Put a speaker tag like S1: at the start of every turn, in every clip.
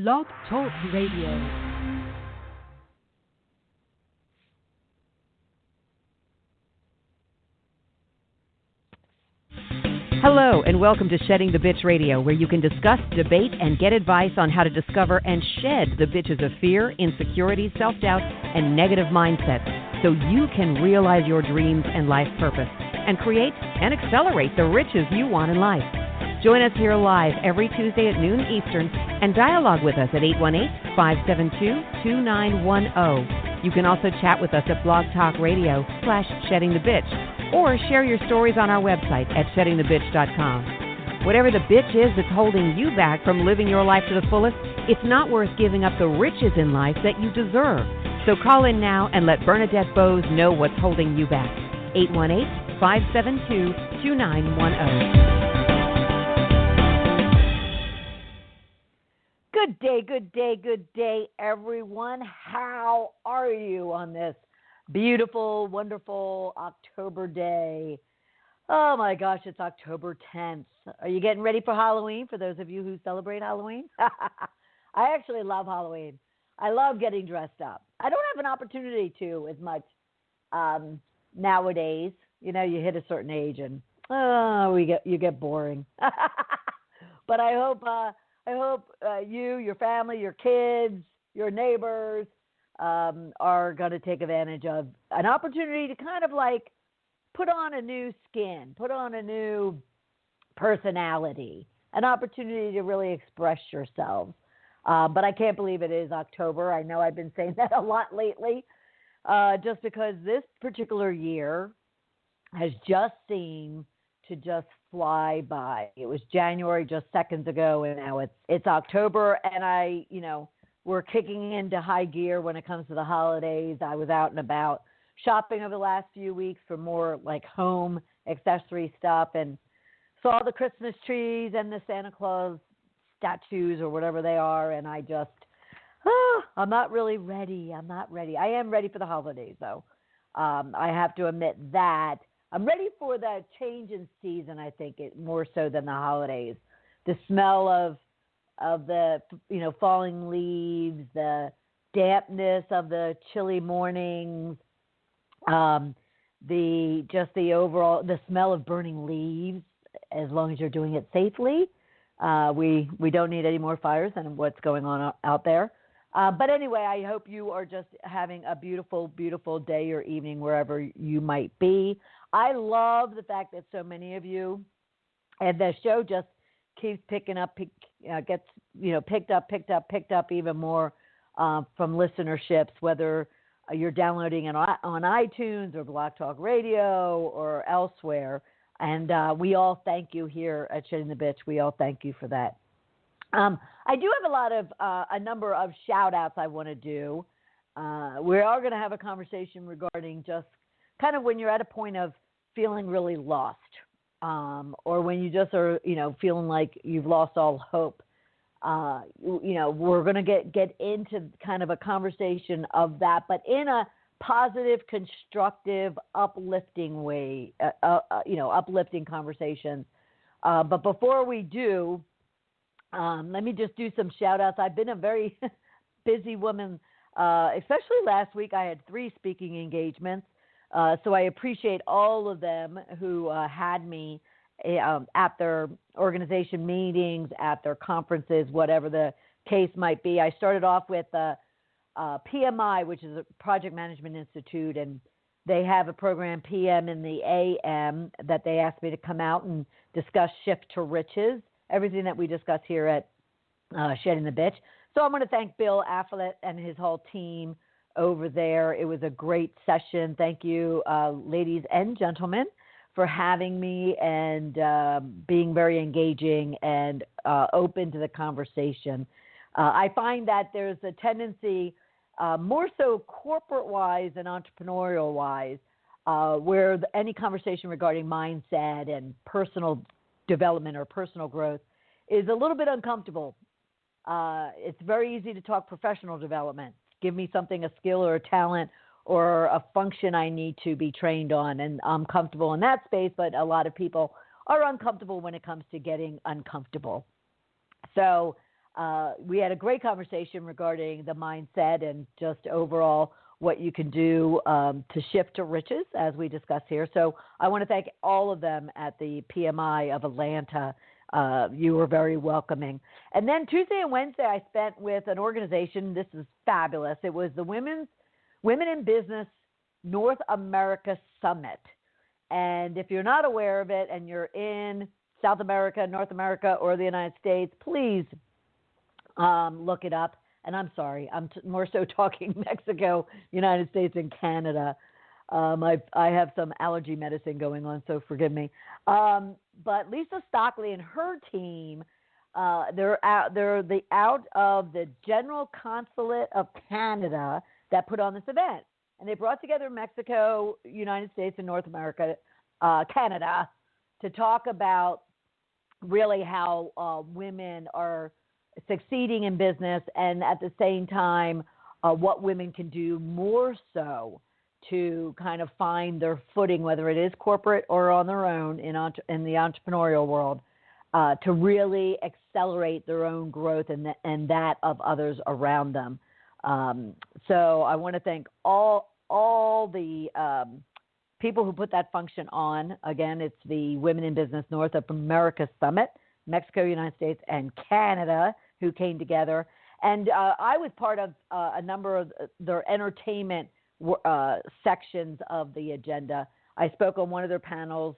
S1: Blog Talk Radio. Hello, and welcome to Shedding the Bitch Radio, where you can discuss, debate, and get advice on how to discover and shed the bitches of fear, insecurity, self-doubt, and negative mindsets so you can realize your dreams and life purpose and create and accelerate the riches you want in life. Join us here live every Tuesday at noon Eastern and dialogue with us at 818-572-2910. You can also chat with us at Blog Talk Radio /SheddingTheBitch. Or share your stories on our website at sheddingthebitch.com. Whatever the bitch is that's holding you back from living your life to the fullest, it's not worth giving up the riches in life that you deserve. So call in now and let Bernadette Boas know what's holding you back. 818-572-2910. Good day, everyone. How are you on this beautiful, wonderful October day? Oh my gosh, it's October 10th. Are you getting ready for Halloween, for those of you who celebrate Halloween? I actually love Halloween. I love getting dressed up. I don't have an opportunity to as much nowadays. You know, you hit a certain age and you get boring. But I hope you, your family, your kids, your neighbors, are going to take advantage of an opportunity to kind of like put on a new skin, put on a new personality, an opportunity to really express yourselves. But I can't believe it is October. I know I've been saying that a lot lately, just because this particular year has just seemed to just fly by. It was January just seconds ago, and now it's October, and we're kicking into high gear when it comes to the holidays. I was out and about shopping over the last few weeks for more like home accessory stuff and saw the Christmas trees and the Santa Claus statues or whatever they are. And I just, I'm not really ready. I'm not ready. I am ready for the holidays though. I have to admit that I'm ready for the change in season. I think it more so than the holidays. The smell of the falling leaves, the dampness of the chilly mornings, the smell of burning leaves. As long as you're doing it safely, we don't need any more fires than what's going on out there. But anyway, I hope you are just having a beautiful, beautiful day or evening wherever you might be. I love the fact that so many of you, and the show just keeps picking up, gets picked up even more from listenerships, whether you're downloading it on iTunes or Blog Talk Radio or elsewhere. And we all thank you here at Shedding the Bitch. We all thank you for that. I do have a number of shout outs I want to do. We are going to have a conversation regarding just kind of when you're at a point of feeling really lost. Or when you just are, feeling like you've lost all hope, we're going to get into kind of a conversation of that, but in a positive, constructive, uplifting way, uplifting conversations. But before we do, let me just do some shout outs. I've been a very busy woman, especially last week. I had 3 speaking engagements. So I appreciate all of them who had me at their organization meetings, at their conferences, whatever the case might be. I started off with PMI, which is a Project Management Institute, and they have a program PM in the AM that they asked me to come out and discuss Shift to Riches, everything that we discuss here at Shedding the Bitch. So I want to thank Bill Afflet and his whole team over there. It was a great session. Thank you, ladies and gentlemen, for having me and being very engaging and open to the conversation. I find that there's a tendency, more so corporate-wise and entrepreneurial-wise, where any conversation regarding mindset and personal development or personal growth is a little bit uncomfortable. It's very easy to talk professional development. Give me something, a skill or a talent or a function I need to be trained on. And I'm comfortable in that space, but a lot of people are uncomfortable when it comes to getting uncomfortable. So We had a great conversation regarding the mindset and just overall what you can do to shift to riches, as we discussed here. So I want to thank all of them at the PMI of Atlanta. You were very welcoming. And then Tuesday and Wednesday I spent with an organization. This is fabulous. It was the Women in Business North America Summit. And if you're not aware of it and you're in South America, North America, or the United States, please look it up. And I'm sorry, I'm more so talking Mexico, United States, and Canada. I have some allergy medicine going on, so forgive me. But Lisa Stockley and her team, they're out of the General Consulate of Canada that put on this event. And they brought together Mexico, United States, and North America, Canada, to talk about really how women are succeeding in business, and at the same time, what women can do more so to kind of find their footing, whether it is corporate or on their own in the entrepreneurial world, to really accelerate their own growth and that of others around them. So I want to thank all the people who put that function on. Again, it's the Women in Business North America Summit, Mexico, United States, and Canada, who came together. And I was part of a number of their entertainment sections of the agenda. I spoke on one of their panels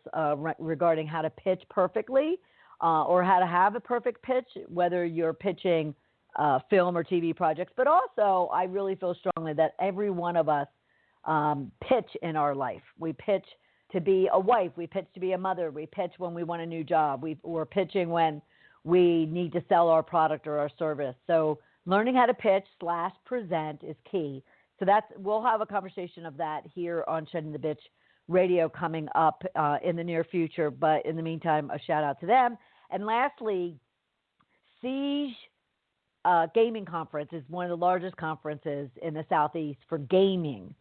S1: regarding how to pitch perfectly or how to have a perfect pitch, whether you're pitching film or TV projects. But also, I really feel strongly that every one of us pitch in our life. We pitch to be a wife. We pitch to be a mother. We pitch when we want a new job. We're pitching when we need to sell our product or our service. So learning how to pitch / present is key. So we'll have a conversation of that here on Shedding the Bitch Radio coming up in the near future. But in the meantime, a shout out to them. And lastly, Siege Gaming Conference is one of the largest conferences in the Southeast for gaming.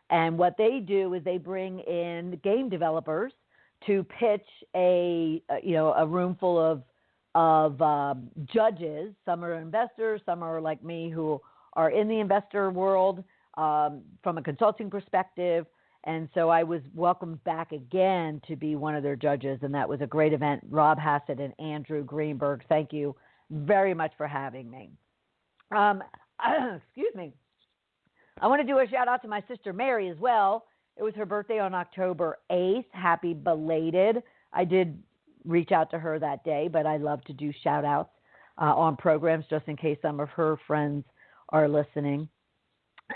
S1: And what they do is they bring in game developers to pitch a room full of judges. Some are investors, some are like me who are in the investor world from a consulting perspective. And so I was welcomed back again to be one of their judges, and that was a great event. Rob Hassett and Andrew Greenberg, thank you very much for having me. Excuse me. I want to do a shout out to my sister Mary as well. It was her birthday on October 8th. Happy belated. I did reach out to her that day, but I love to do shout outs on programs just in case some of her friends are listening.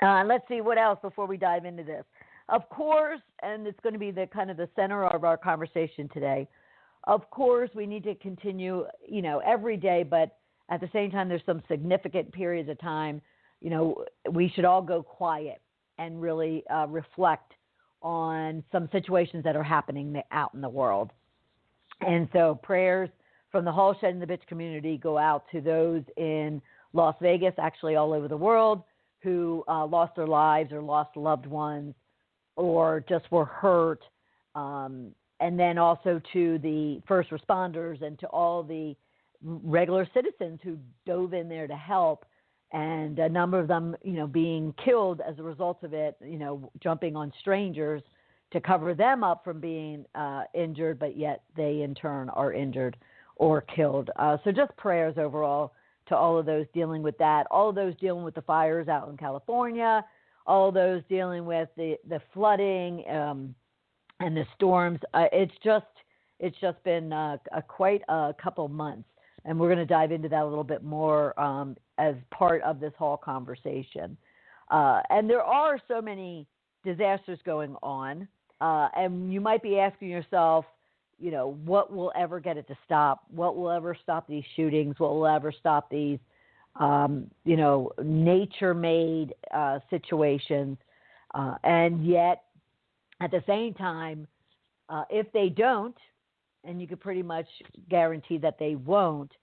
S1: Let's see what else before we dive into this. Of course, and it's going to be the kind of the center of our conversation today. Of course, we need to continue, every day, but at the same time, there's some significant periods of time, we should all go quiet and really reflect on some situations that are happening out in the world. And so prayers from the whole Shedding the Bitch community go out to those in Las Vegas, actually all over the world, who lost their lives or lost loved ones or just were hurt. And then also to the first responders and to all the regular citizens who dove in there to help. And a number of them, being killed as a result of it, jumping on strangers to cover them up from being injured, but yet they in turn are injured or killed. So just prayers overall to all of those dealing with that, all of those dealing with the fires out in California, all of those dealing with the flooding and the storms. It's just been quite a couple months. And we're going to dive into that a little bit more as part of this whole conversation. And there are so many disasters going on. And you might be asking yourself, what will ever get it to stop? What will ever stop these shootings? What will ever stop these, nature-made situations? And yet, at the same time, if they don't, and you could pretty much guarantee that they won't,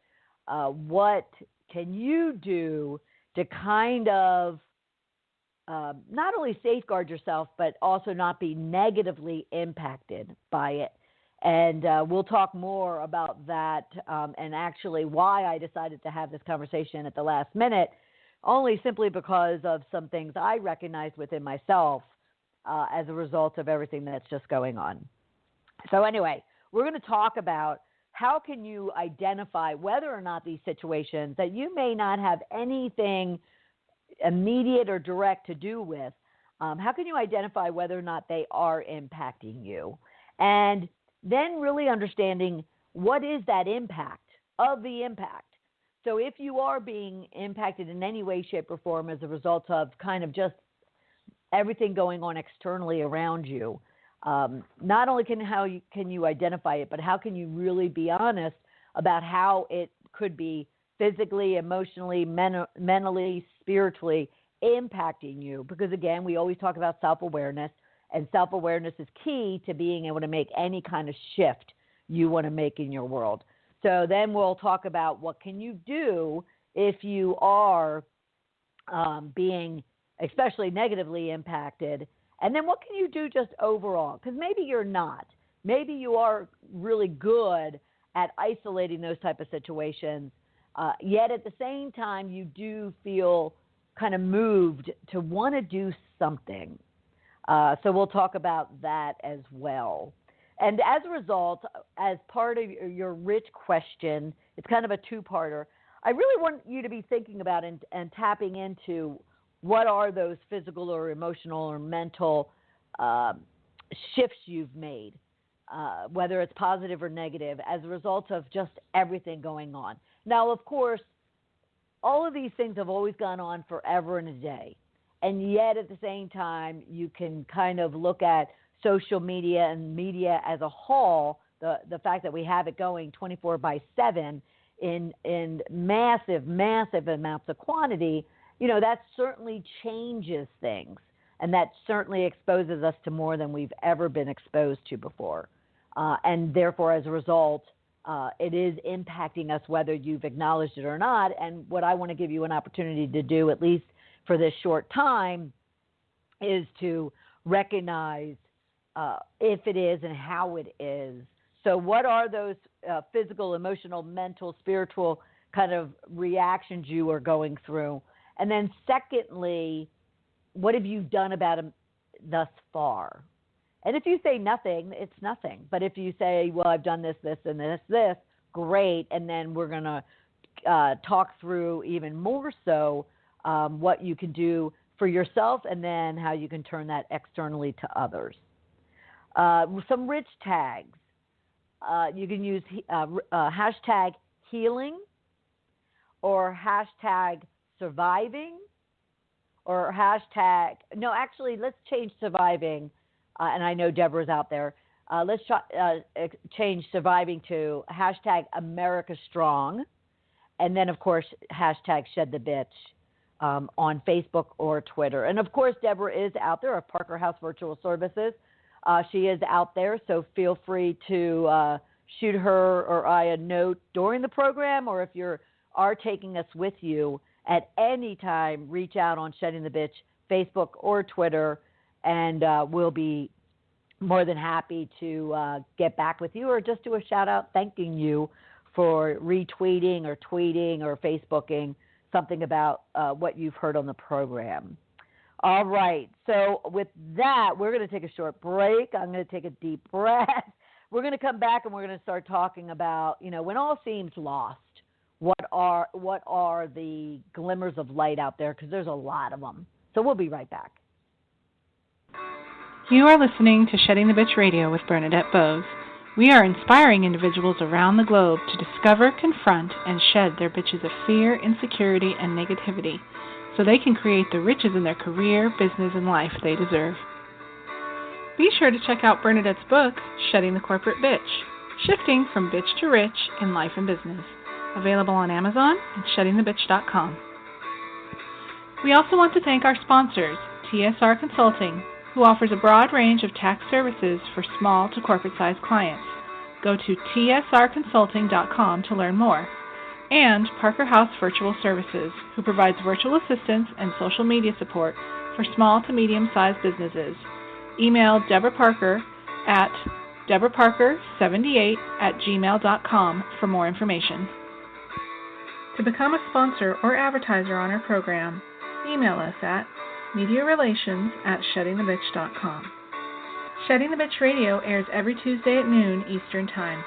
S1: what can you do to kind of not only safeguard yourself, but also not be negatively impacted by it? And we'll talk more about that and actually why I decided to have this conversation at the last minute, only simply because of some things I recognized within myself as a result of everything that's just going on. So anyway, we're going to talk about how can you identify whether or not these situations that you may not have anything immediate or direct to do with, how can you identify whether or not they are impacting you? And then really understanding what is that impact of the impact. So if you are being impacted in any way, shape, or form as a result of kind of just everything going on externally around you, not only can you identify it, but how can you really be honest about how it could be physically, emotionally, mentally, spiritually impacting you? Because again, we always talk about self-awareness, and self-awareness is key to being able to make any kind of shift you want to make in your world. So then we'll talk about what can you do if you are being especially negatively impacted, and then what can you do just overall? Because maybe you're not. Maybe you are really good at isolating those type of situations, yet at the same time you do feel kind of moved to want to do something. So we'll talk about that as well. And as a result, as part of your rich question, it's kind of a two-parter. I really want you to be thinking about and tapping into what are those physical or emotional or mental shifts you've made, whether it's positive or negative, as a result of just everything going on. Now, of course, all of these things have always gone on forever and a day. And yet at the same time, you can kind of look at social media and media as a whole, the fact that we have it going 24/7 in massive, massive amounts of quantity, that certainly changes things. And that certainly exposes us to more than we've ever been exposed to before. And therefore, as a result, it is impacting us whether you've acknowledged it or not. And what I want to give you an opportunity to do, at least for this short time, is to recognize if it is and how it is. So what are those physical, emotional, mental, spiritual kind of reactions you are going through? And then secondly, what have you done about them thus far? And if you say nothing, it's nothing. But if you say, well, I've done this, this, and this, great. And then we're going to talk through even more so what you can do for yourself and then how you can turn that externally to others. Some rich tags. You can use hashtag healing or hashtag surviving or hashtag, no, actually, let's change surviving. And I know Deborah's out there. Let's change surviving to hashtag America Strong. And then, of course, hashtag Shed the Bitch on Facebook or Twitter. And, of course, Deborah is out there of Parker House Virtual Services. She is out there, so feel free to shoot her or I a note during the program, or if you are taking us with you at any time, reach out on Shedding the Bitch, Facebook or Twitter, and we'll be more than happy to get back with you or just do a shout-out thanking you for retweeting or tweeting or Facebooking something about what you've heard on the program. All right, so with that, we're going to take a short break. I'm going to take a deep breath. We're going to come back and we're going to start talking about, when all seems lost, what are the glimmers of light out there, because there's a lot of them. So we'll be right back.
S2: You are listening to Shedding the Bitch Radio with Bernadette Boas. We are inspiring individuals around the globe to discover, confront, and shed their bitches of fear, insecurity, and negativity so they can create the riches in their career, business, and life they deserve. Be sure to check out Bernadette's book, Shedding the Corporate Bitch, Shifting from Bitch to Rich in Life and Business, available on Amazon and sheddingthebitch.com. We also want to thank our sponsors, TSR Consulting, who offers a broad range of tax services for small to corporate-sized clients. Go to tsrconsulting.com to learn more. And Parker House Virtual Services, who provides virtual assistance and social media support for small to medium-sized businesses. Email Deborah Parker at DeborahParker78@gmail.com for more information. To become a sponsor or advertiser on our program, email us at mediarelations@sheddingthebitch.com. Shedding the Bitch Radio airs every Tuesday at noon Eastern Time.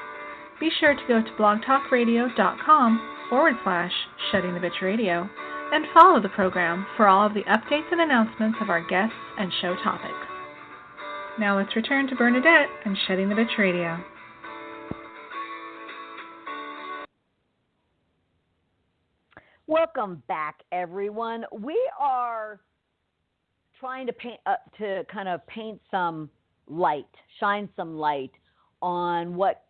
S2: Be sure to go to blogtalkradio.com/Shedding the Bitch Radio and follow the program for all of the updates and announcements of our guests and show topics. Now let's return to Bernadette and Shedding the Bitch Radio.
S1: Welcome back, everyone. We are trying to paint some light, shine some light on what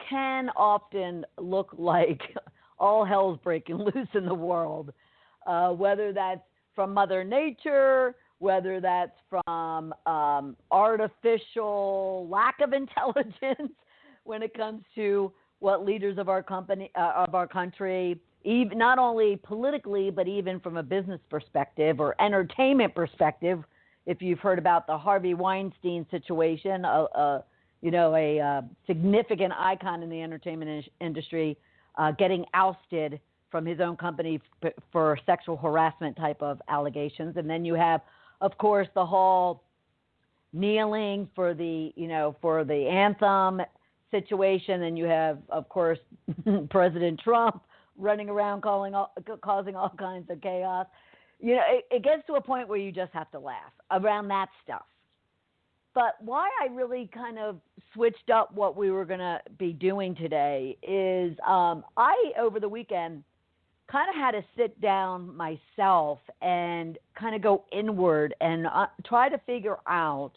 S1: can often look like all hell's breaking loose in the world, whether that's from Mother Nature, whether that's from artificial lack of intelligence when it comes to what leaders of our country, even, not only politically, but even from a business perspective or entertainment perspective. If you've heard about the Harvey Weinstein situation, a significant icon in the entertainment industry getting ousted from his own company for sexual harassment type of allegations. And then you have, of course, the whole kneeling for the anthem situation. And you have, of course, President Trump running around causing all kinds of chaos. It gets to a point where you just have to laugh around that stuff. But why I really kind of switched up what we were going to be doing today is I, over the weekend, kind of had to sit down myself and kind of go inward and try to figure out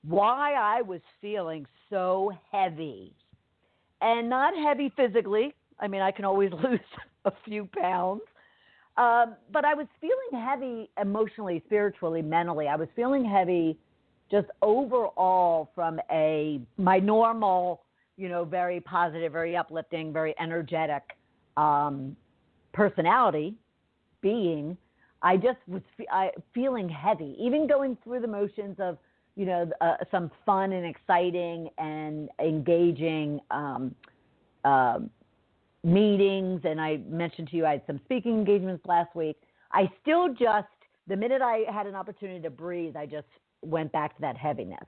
S1: why I was feeling so heavy. And not heavy physically. I mean, I can always lose a few pounds. But I was feeling heavy emotionally, spiritually, mentally. I was feeling heavy just overall from my normal, very positive, very uplifting, very energetic personality being. I just was feeling heavy, even going through the motions of, some fun and exciting and engaging meetings, and I mentioned to you I had some speaking engagements last week. I still the minute I had an opportunity to breathe, I just went back to that heaviness.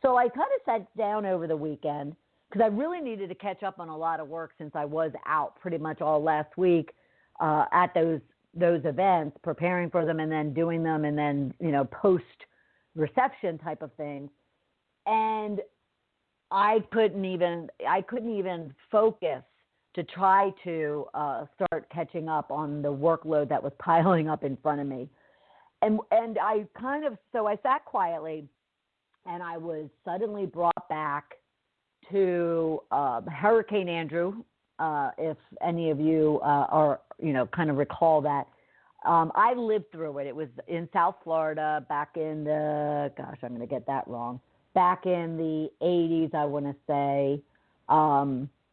S1: So I kind of sat down over the weekend because I really needed to catch up on a lot of work since I was out pretty much all last week at those events, preparing for them and then doing them and then, post-reception type of things. And I couldn't even focus to try to start catching up on the workload that was piling up in front of me. And I sat quietly, and I was suddenly brought back to Hurricane Andrew, if any of you kind of recall that. I lived through it. It was in South Florida back in I'm going to get that wrong, back in the 80s, I want to say.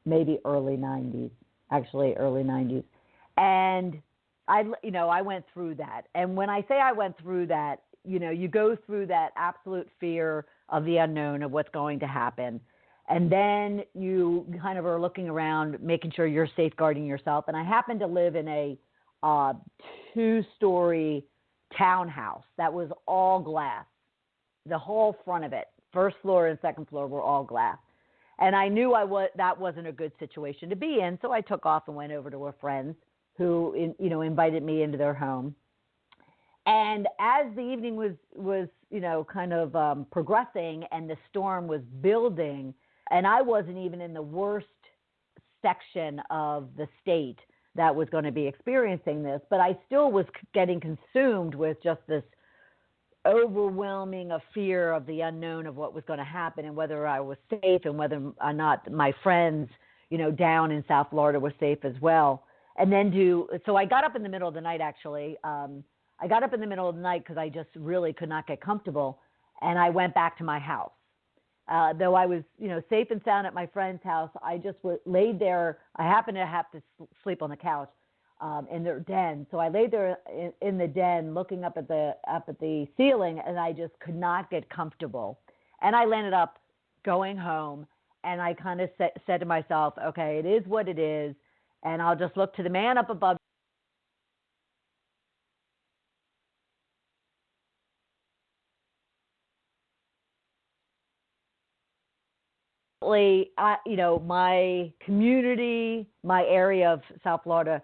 S1: Maybe early 90s, And I went through that. And when I say I went through that, you go through that absolute fear of the unknown, of what's going to happen. And then you kind of are looking around, making sure you're safeguarding yourself. And I happen to live in a 2-story townhouse that was all glass. The whole front of it, first floor and second floor, were all glass. And I knew that wasn't a good situation to be in, so I took off and went over to a friend's who invited me into their home. And as the evening was kind of progressing and the storm was building, and I wasn't even in the worst section of the state that was going to be experiencing this, but I still was getting consumed with just this overwhelming fear of the unknown of what was going to happen and whether I was safe and whether or not my friends, down in South Florida were safe as well. And then so I got up in the middle of the night, actually. I got up in the middle of the night because I just really could not get comfortable. And I went back to my house. Though I was, safe and sound at my friend's house, I just laid there. I happened to have to sleep on the couch in their den. So I laid there in the den looking up at the ceiling, and I just could not get comfortable. And I landed up going home and I kind of said to myself, okay, it is what it is, and I'll just look to the man up above. My community, my area of South Florida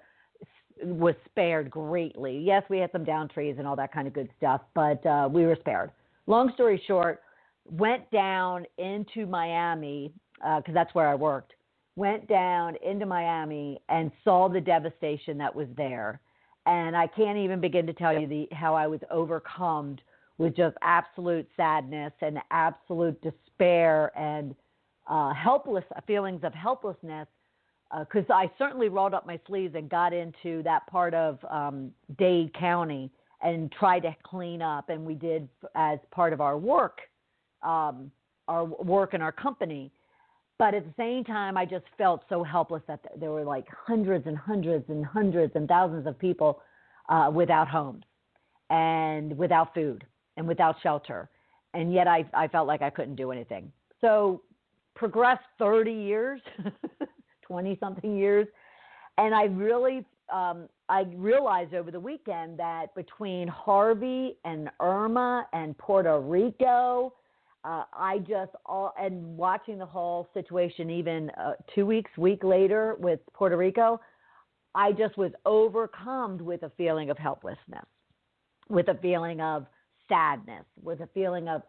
S1: was spared greatly. Yes, we had some down trees and all that kind of good stuff, but we were spared. Long story short, went down into Miami, because that's where I worked, went down into Miami and saw the devastation that was there. And I can't even begin to tell you how I was overcome with just absolute sadness and absolute despair and feelings of helplessness, because I certainly rolled up my sleeves and got into that part of Dade County and tried to clean up, and we did as part of our work in our company. But at the same time, I just felt so helpless that there were like hundreds and hundreds and hundreds and thousands of people without homes and without food and without shelter, and yet I felt like I couldn't do anything. So progressed 30 years, 20-something years, and I realized over the weekend that between Harvey and Irma and Puerto Rico, and watching the whole situation even 2 week later with Puerto Rico, I just was overcome with a feeling of helplessness, with a feeling of sadness, with a feeling of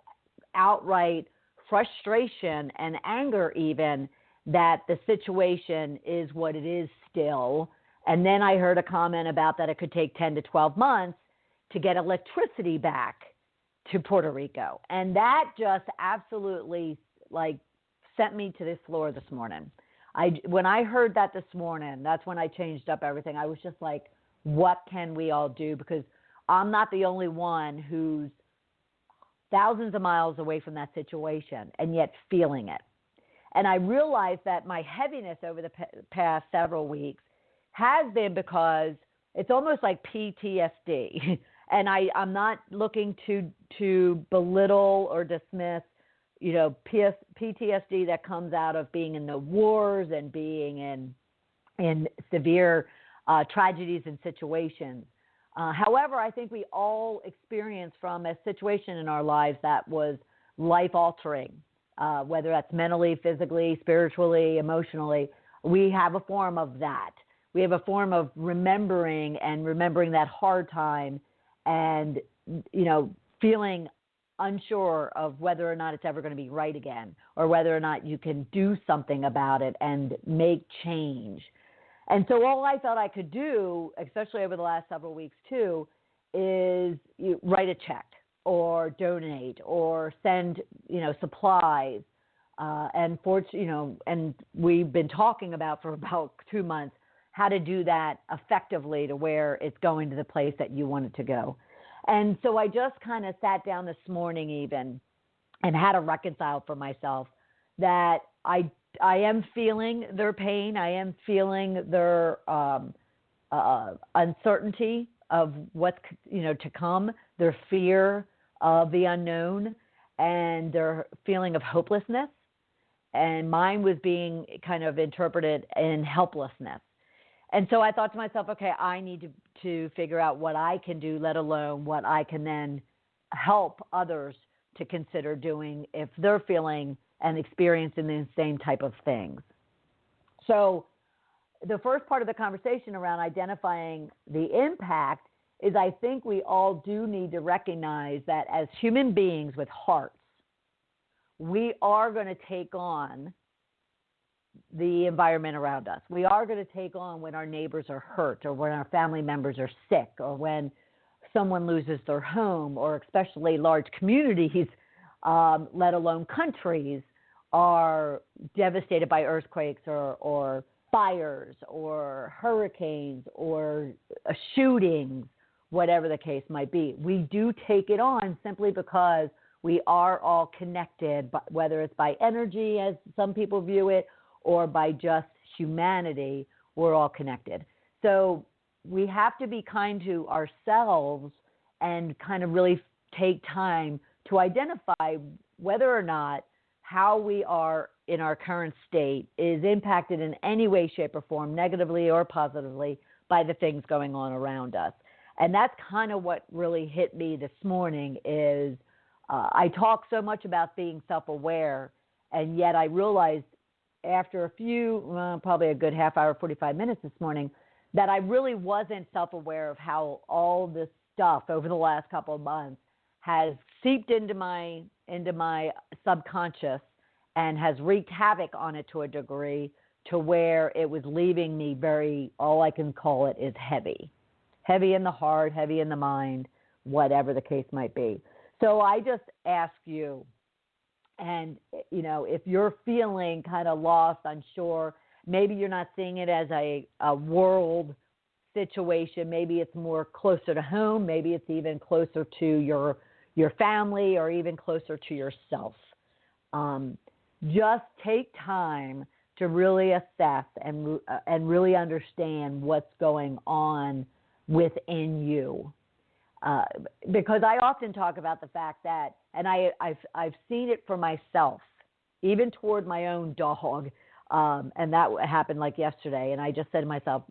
S1: outright frustration and anger even that the situation is what it is still. And then I heard a comment about that it could take 10 to 12 months to get electricity back to Puerto Rico. And that just absolutely sent me to this floor this morning. When I heard that this morning, that's when I changed up everything. I was just like, what can we all do? Because I'm not the only one who's thousands of miles away from that situation and yet feeling it. And I realized that my heaviness over the past several weeks has been because it's almost like PTSD. And I'm not looking to belittle or dismiss, PTSD that comes out of being in the wars and being in severe tragedies and situations. However, I think we all experienced from a situation in our lives that was life-altering, whether that's mentally, physically, spiritually, emotionally. We have a form of that. We have a form of remembering that hard time and, feeling unsure of whether or not it's ever going to be right again or whether or not you can do something about it and make change. And so all I felt I could do, especially over the last several weeks too, is write a check or donate or send, supplies. And we've been talking about for about 2 months how to do that effectively to where it's going to the place that you want it to go. And so I just kind of sat down this morning even and had to reconcile for myself that I am feeling their pain. I am feeling their uncertainty of what's to come, their fear of the unknown, and their feeling of hopelessness. And mine was being kind of interpreted in helplessness. And so I thought to myself, okay, I need to figure out what I can do, let alone what I can then help others to consider doing if they're feeling and experiencing the same type of things. So the first part of the conversation around identifying the impact is I think we all do need to recognize that as human beings with hearts, we are going to take on the environment around us. We are going to take on when our neighbors are hurt or when our family members are sick or when someone loses their home, or especially large communities, let alone countries, are devastated by earthquakes or fires or hurricanes or shootings, whatever the case might be. We do take it on simply because we are all connected, whether it's by energy, as some people view it, or by just humanity. We're all connected. So we have to be kind to ourselves and kind of really take time to identify whether or not how we are in our current state is impacted in any way, shape, or form, negatively or positively, by the things going on around us. And that's kind of what really hit me this morning is I talk so much about being self-aware, and yet I realized after a few, probably a good half hour, 45 minutes this morning, that I really wasn't self-aware of how all this stuff over the last couple of months has seeped into my subconscious and has wreaked havoc on it to a degree to where it was leaving me very, all I can call it is heavy in the heart, heavy in the mind, whatever the case might be. So I just ask you, and, if you're feeling kind of lost, unsure, maybe you're not seeing it as a world situation. Maybe it's more closer to home. Maybe it's even closer to your family or even closer to yourself. Just take time to really assess and really understand what's going on within you. Because I often talk about the fact that, and I've seen it for myself, even toward my own dog, and that happened like yesterday, and I just said to myself,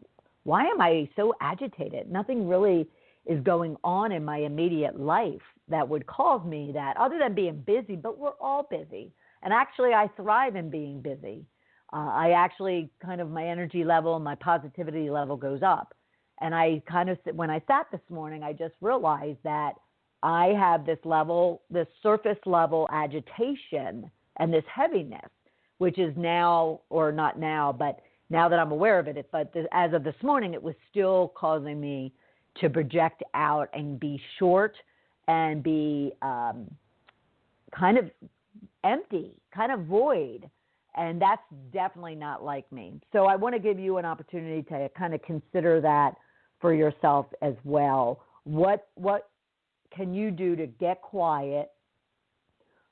S1: why am I so agitated? Nothing really is going on in my immediate life that would cause me that, other than being busy, but we're all busy. And actually, I thrive in being busy. I actually my energy level, my positivity level goes up. And I when I sat this morning, I just realized that I have this surface level agitation and this heaviness, which is now, or not now, but now that I'm aware of it, as of this morning, it was still causing me to project out and be short and be kind of empty, kind of void. And that's definitely not like me. So I want to give you an opportunity to kind of consider that for yourself as well. What can you do to get quiet,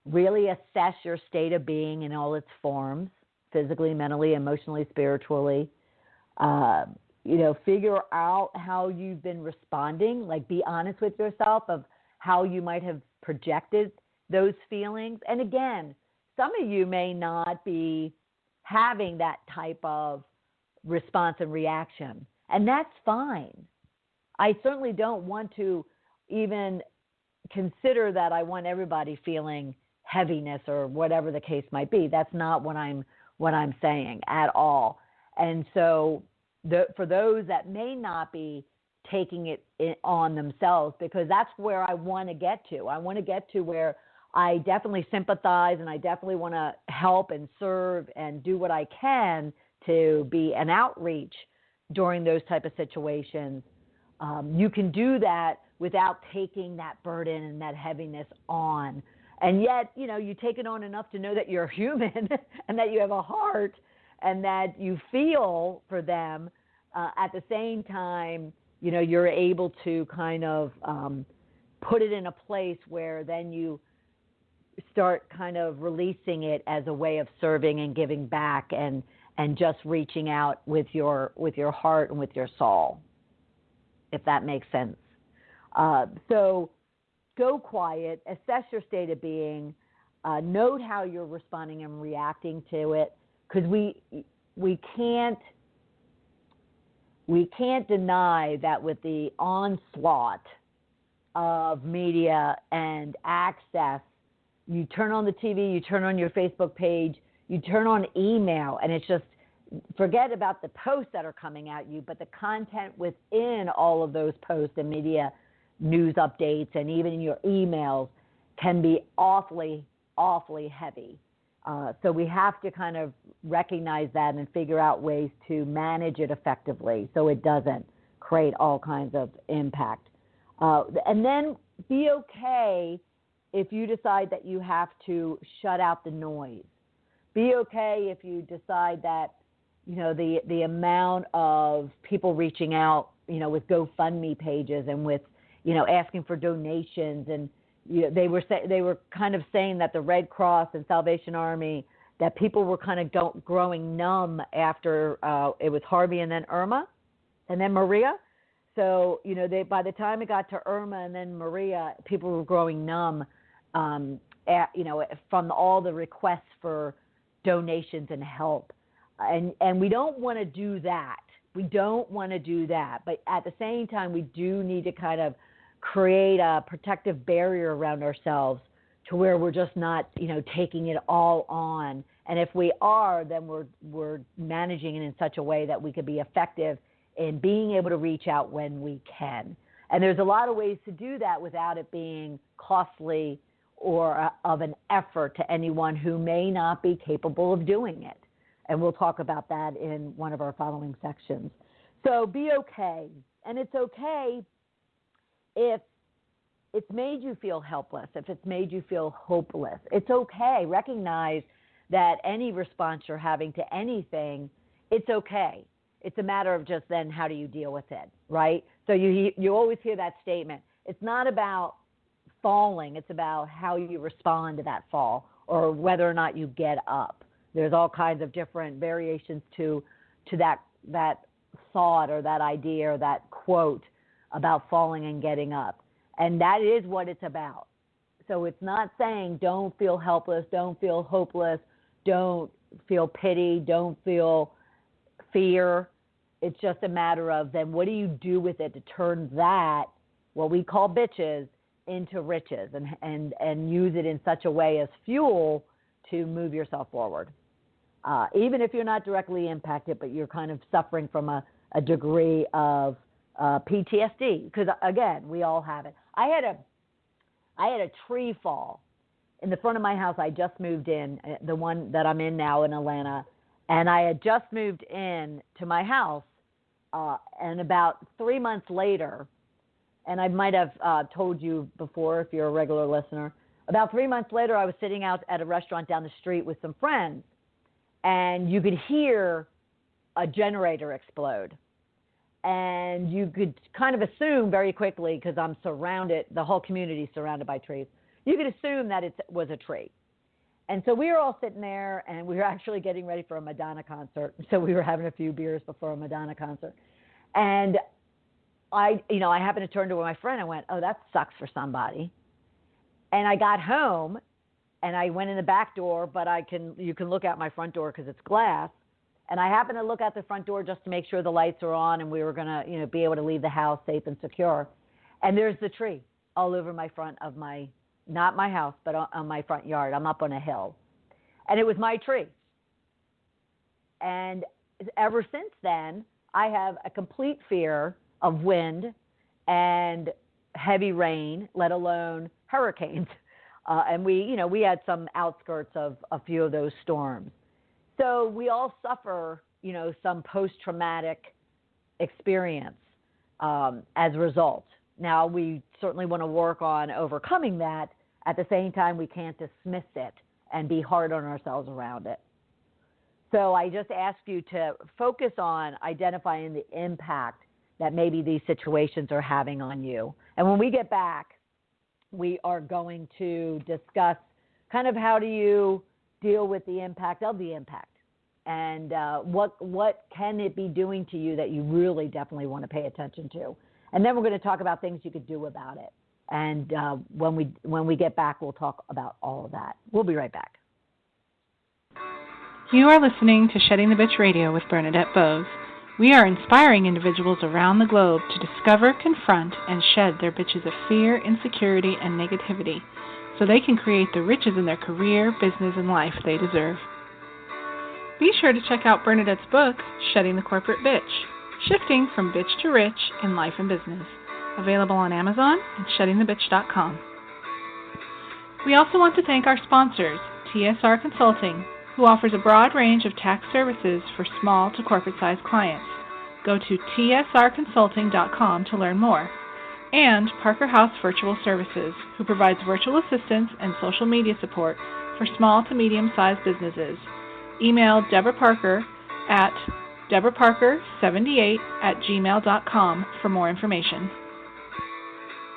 S1: really assess your state of being in all its forms, physically, mentally, emotionally, spiritually, figure out how you've been responding, like be honest with yourself of how you might have projected those feelings. And again, some of you may not be having that type of response and reaction, and that's fine. I certainly don't want to even consider that I want everybody feeling heaviness or whatever the case might be. That's not what I'm saying at all. And so for those that may not be taking it on themselves, because that's where I want to get to. I want to get to where I definitely sympathize and I definitely want to help and serve and do what I can to be an outreach during those type of situations. You can do that without taking that burden and that heaviness on. And yet, you take it on enough to know that you're human and that you have a heart and that you feel for them. At the same time, you're able to kind of put it in a place where then you start kind of releasing it as a way of serving and giving back and just reaching out with your heart and with your soul, if that makes sense. So go quiet, assess your state of being, note how you're responding and reacting to it, because we can't deny that with the onslaught of media and access, you turn on the TV, you turn on your Facebook page, you turn on email, and it's just, forget about the posts that are coming at you, but the content within all of those posts and media news updates and even your emails can be awfully, awfully heavy. So we have to kind of recognize that and figure out ways to manage it effectively so it doesn't create all kinds of impact. And then be okay if you decide that you have to shut out the noise. Be okay if you decide that, the amount of people reaching out, with GoFundMe pages and with, asking for donations, and they were kind of saying that the Red Cross and Salvation Army, that people were kind of growing numb after it was Harvey and then Irma and then Maria. So, by the time it got to Irma and then Maria, people were growing numb, from all the requests for donations and help. And we don't want to do that. We don't want to do that. But at the same time, we do need to kind of create a protective barrier around ourselves to where we're just not, taking it all on. And if we are, then we're managing it in such a way that we could be effective in being able to reach out when we can. And there's a lot of ways to do that without it being costly or of an effort to anyone who may not be capable of doing it. And we'll talk about that in one of our following sections. So be okay. And it's okay if it's made you feel helpless, if it's made you feel hopeless. It's okay. Recognize that any response you're having to anything, it's okay. It's a matter of just then how do you deal with it, right? So you always hear that statement. It's not about falling. It's about how you respond to that fall or whether or not you get up. There's all kinds of different variations to that thought or that idea or that quote about falling and getting up. And that is what it's about. So it's not saying don't feel helpless, don't feel hopeless, don't feel pity, don't feel fear. It's just a matter of then what do you do with it to turn that, what we call bitches, into riches and use it in such a way as fuel to move yourself forward. Even if you're not directly impacted, but you're kind of suffering from a degree of PTSD, because again, we all have it. I had a tree fall in the front of my house. I just moved in, the one that I'm in now in Atlanta, and I had just moved in to my house, and about 3 months later, and I might have told you before if you're a regular listener, about 3 months later, I was sitting out at a restaurant down the street with some friends, and you could hear a generator explode. And you could kind of assume very quickly, because I'm surrounded, the whole community is surrounded by trees, you could assume that it was a tree. And so we were all sitting there, and we were actually getting ready for a Madonna concert. So we were having a few beers before a Madonna concert. And I happened to turn to my friend and went, oh, that sucks for somebody. And I got home, and I went in the back door, but you can look out my front door because it's glass. And I happened to look out the front door just to make sure the lights are on and we were going to, be able to leave the house safe and secure. And there's the tree all over my front of not my house, but on my front yard. I'm up on a hill. And it was my tree. And ever since then, I have a complete fear of wind and heavy rain, let alone hurricanes. And we had some outskirts of a few of those storms. So we all suffer, some post-traumatic experience as a result. Now, we certainly want to work on overcoming that. At the same time, we can't dismiss it and be hard on ourselves around it. So I just ask you to focus on identifying the impact that maybe these situations are having on you. And when we get back, we are going to discuss kind of how do you deal with the impact of the impact, and what can it be doing to you that you really definitely want to pay attention to. And then we're going to talk about things you could do about it. And when we get back, we'll talk about all of that. We'll be right back.
S2: You are listening to Shedding the Bitch Radio with Bernadette Boas. We are inspiring individuals around the globe to discover, confront, and shed their bitches of fear, insecurity, and negativity, so they can create the riches in their career, business, and life they deserve. Be sure to check out Bernadette's book, Shedding the Corporate Bitch, Shifting from Bitch to Rich in Life and Business, available on Amazon and sheddingthebitch.com. We also want to thank our sponsors, TSR Consulting, who offers a broad range of tax services for small to corporate-sized clients. Go to tsrconsulting.com to learn more. And Parker House Virtual Services, who provides virtual assistance and social media support for small to medium-sized businesses. Email Deborah Parker at deborahparker78@gmail.com for more information.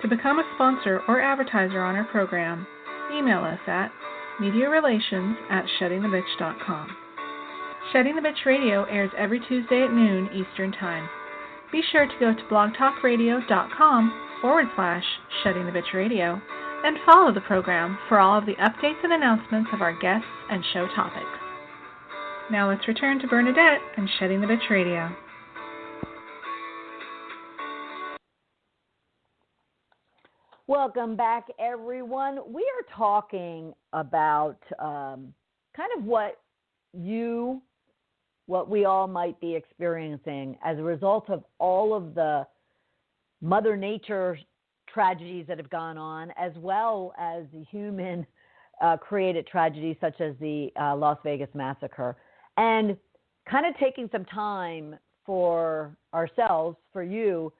S2: To become a sponsor or advertiser on our program, email us at mediarelations@sheddingthebitch.com. Shedding the Bitch Radio airs every Tuesday at noon Eastern Time. Be sure to go to blogtalkradio.com/Shedding the Bitch Radio and follow the program for all of the updates and announcements of our guests and show topics. Now let's return to Bernadette and Shedding the Bitch Radio.
S1: Welcome back, everyone. We are talking about kind of what we all might be experiencing as a result of all of the Mother Nature tragedies that have gone on, as well as the human created tragedies such as the Las Vegas massacre, and kind of taking some time for ourselves, for you,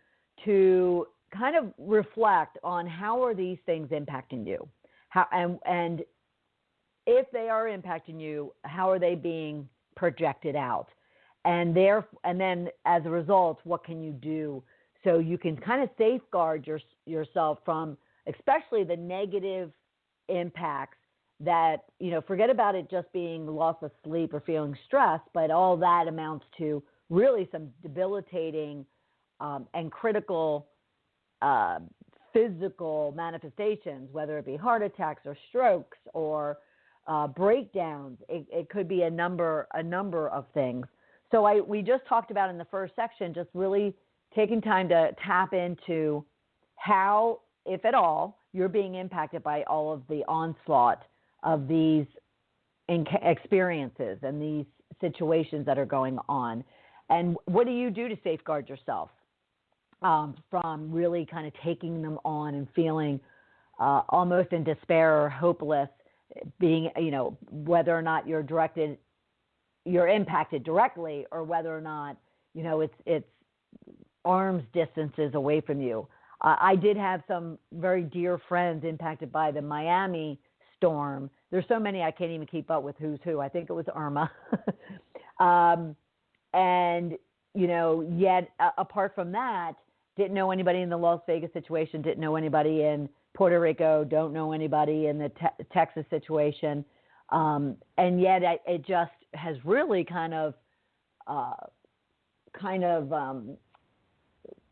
S1: to kind of reflect on how are these things impacting you, and if they are impacting you, how are they being projected out, and then as a result, what can you do so you can kind of safeguard yourself from especially the negative impacts that, forget about it just being loss of sleep or feeling stressed, but all that amounts to really some debilitating and critical physical manifestations, whether it be heart attacks or strokes or breakdowns. It could be a number of things. So we just talked about in the first section, just really taking time to tap into how, if at all, you're being impacted by all of the onslaught of these experiences and these situations that are going on. And what do you do to safeguard yourself from really kind of taking them on and feeling almost in despair or hopeless, being, whether or not you're impacted directly, or whether or not, it's arm's distances away from you. I did have some very dear friends impacted by the Miami storm. There's so many I can't even keep up with who's who. I think it was Irma. And, yet apart from that, didn't know anybody in the Las Vegas situation, didn't know anybody in Puerto Rico, don't know anybody in the Texas situation. And yet it just has really kind of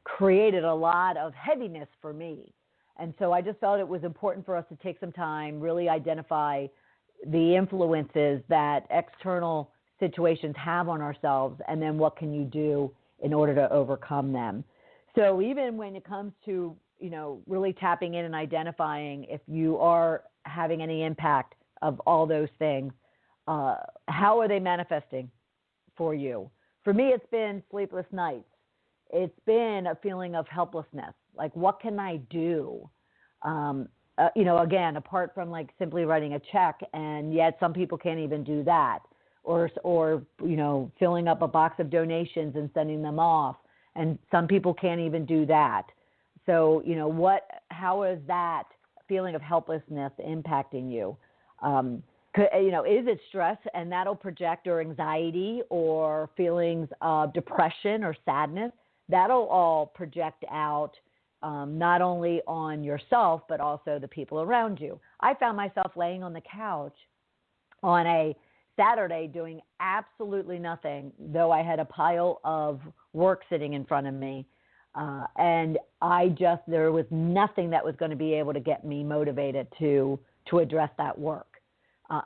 S1: created a lot of heaviness for me. And so I just felt it was important for us to take some time, really identify the influences that external situations have on ourselves, and then what can you do in order to overcome them. So even when it comes to, really tapping in and identifying if you are having any impact of all those things, how are they manifesting for you? For me, it's been sleepless nights. It's been a feeling of helplessness. Like, what can I do? Again, apart from like simply writing a check, and yet some people can't even do that, or filling up a box of donations and sending them off, and some people can't even do that. So, how is that feeling of helplessness impacting you? Is it stress, and that'll project, or anxiety, or feelings of depression or sadness? That'll all project out not only on yourself, but also the people around you. I found myself laying on the couch on a Saturday doing absolutely nothing, though I had a pile of work sitting in front of me. And there was nothing that was going to be able to get me motivated to address that work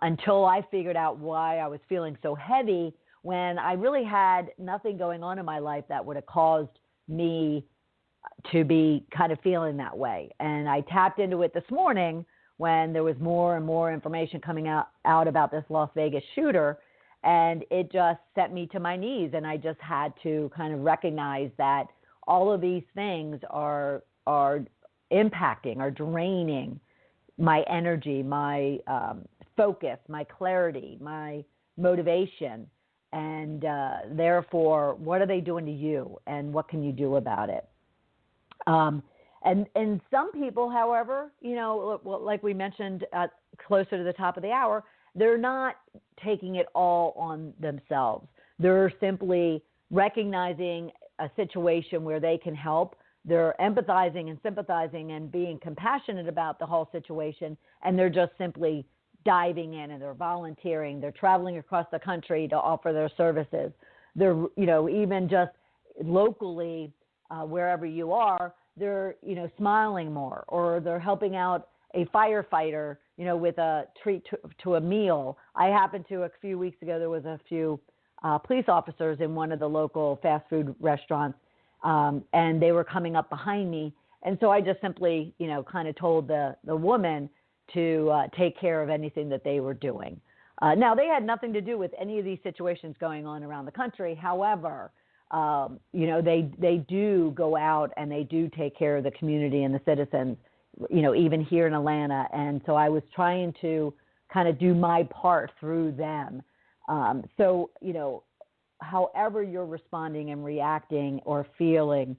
S1: until I figured out why I was feeling so heavy when I really had nothing going on in my life that would have caused me to be kind of feeling that way. And I tapped into it this morning when there was more and more information coming out about this Las Vegas shooter, and it just set me to my knees. And I just had to kind of recognize that all of these things are impacting, are draining my energy, my focus, my clarity, my motivation. And therefore, what are they doing to you, and what can you do about it? And some people, however, like we mentioned closer to the top of the hour, they're not taking it all on themselves. They're simply recognizing a situation where they can help. They're empathizing and sympathizing and being compassionate about the whole situation, and they're just simply diving in, and they're volunteering. They're traveling across the country to offer their services. They're, even just locally, wherever you are, they're, smiling more, or they're helping out a firefighter, with a treat to a meal. I happened to, a few weeks ago, there was a few police officers in one of the local fast food restaurants, and they were coming up behind me. And so I just simply, kind of told the woman to take care of anything that they were doing. Now, they had nothing to do with any of these situations going on around the country. However, they do go out and they do take care of the community and the citizens, even here in Atlanta. And so I was trying to kind of do my part through them. So, however you're responding and reacting or feeling,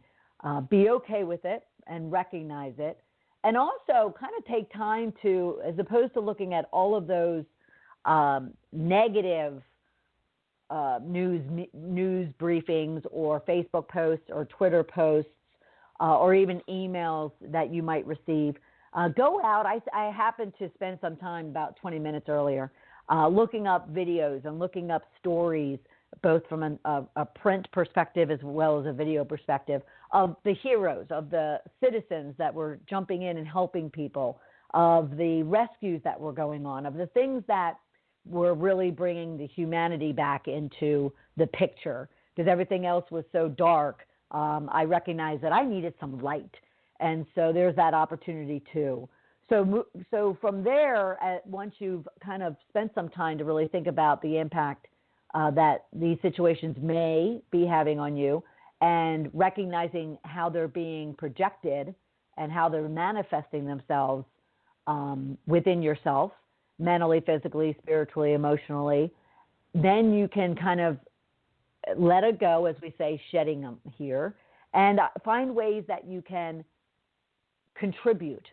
S1: be okay with it and recognize it. And also kind of take time to, as opposed to looking at all of those negative news briefings or Facebook posts or Twitter posts or even emails that you might receive, go out. I happened to spend some time, about 20 minutes earlier, looking up videos and looking up stories, both from a print perspective as well as a video perspective, of the heroes, of the citizens that were jumping in and helping people, of the rescues that were going on, of the things that were really bringing the humanity back into the picture, because everything else was so dark. I recognized that I needed some light. And so there's that opportunity too. So from there, once you've kind of spent some time to really think about the impact that these situations may be having on you, and recognizing how they're being projected and how they're manifesting themselves within yourself, mentally, physically, spiritually, emotionally, then you can kind of let it go, as we say, shedding them here, and find ways that you can contribute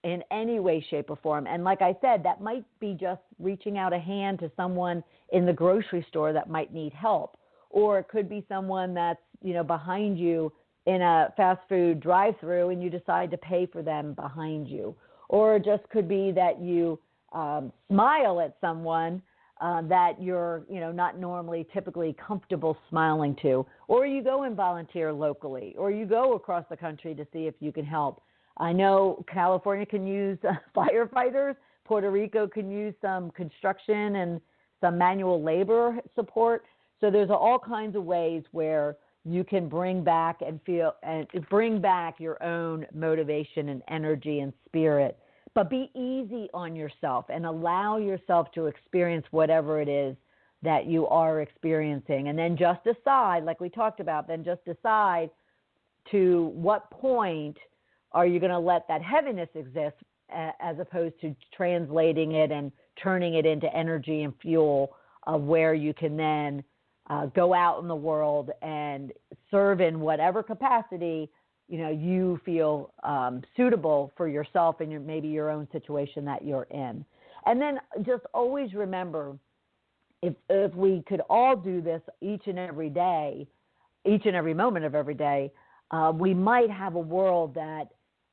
S1: in any way, shape, or form. And like I said, that might be just reaching out a hand to someone in the grocery store that might need help, or it could be someone that's, behind you in a fast food drive-through and you decide to pay for them behind you, or it just could be that you smile at someone that you're, not normally typically comfortable smiling to, or you go and volunteer locally, or you go across the country to see if you can help. I know California can use firefighters. Puerto Rico can use some construction and some manual labor support. So there's all kinds of ways where you can bring back your own motivation and energy and spirit. But be easy on yourself and allow yourself to experience whatever it is that you are experiencing. And then just decide, like we talked about, to what point are you going to let that heaviness exist, as opposed to translating it and turning it into energy and fuel of where you can then go out in the world and serve in whatever capacity you feel suitable for yourself and maybe your own situation that you're in. And then just always remember, if we could all do this each and every day, each and every moment of every day, we might have a world that,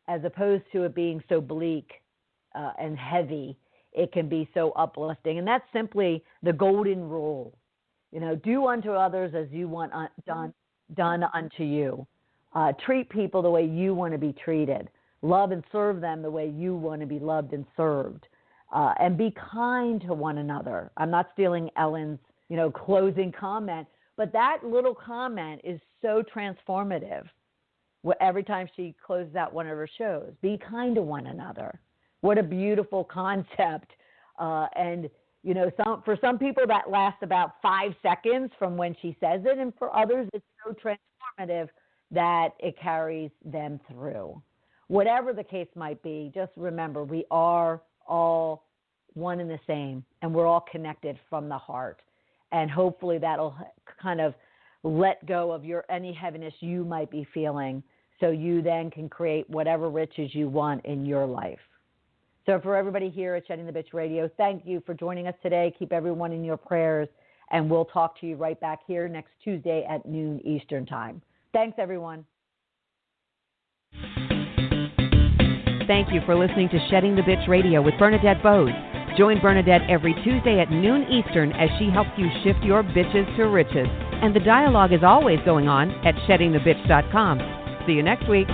S1: as opposed to it being so bleak and heavy, it can be so uplifting. And that's simply the golden rule. Do unto others as you want done unto you. Treat people the way you want to be treated. Love and serve them the way you want to be loved and served. And be kind to one another. I'm not stealing Ellen's, closing comment, but that little comment is so transformative. Every time she closes out one of her shows, be kind to one another. What a beautiful concept. And for some people that lasts about 5 seconds from when she says it, and for others it's so transformative that it carries them through. Whatever the case might be, just remember, we are all one and the same, and we're all connected from the heart. And hopefully that'll kind of let go of any heaviness you might be feeling, so you then can create whatever riches you want in your life. So for everybody here at Shedding the Bitch Radio, thank you for joining us today. Keep everyone in your prayers, and we'll talk to you right back here next Tuesday at noon Eastern Time. Thanks, everyone.
S3: Thank you for listening to Shedding the Bitch Radio with Bernadette Boas. Join Bernadette every Tuesday at noon Eastern as she helps you shift your bitches to riches. And the dialogue is always going on at sheddingthebitch.com. See you next week.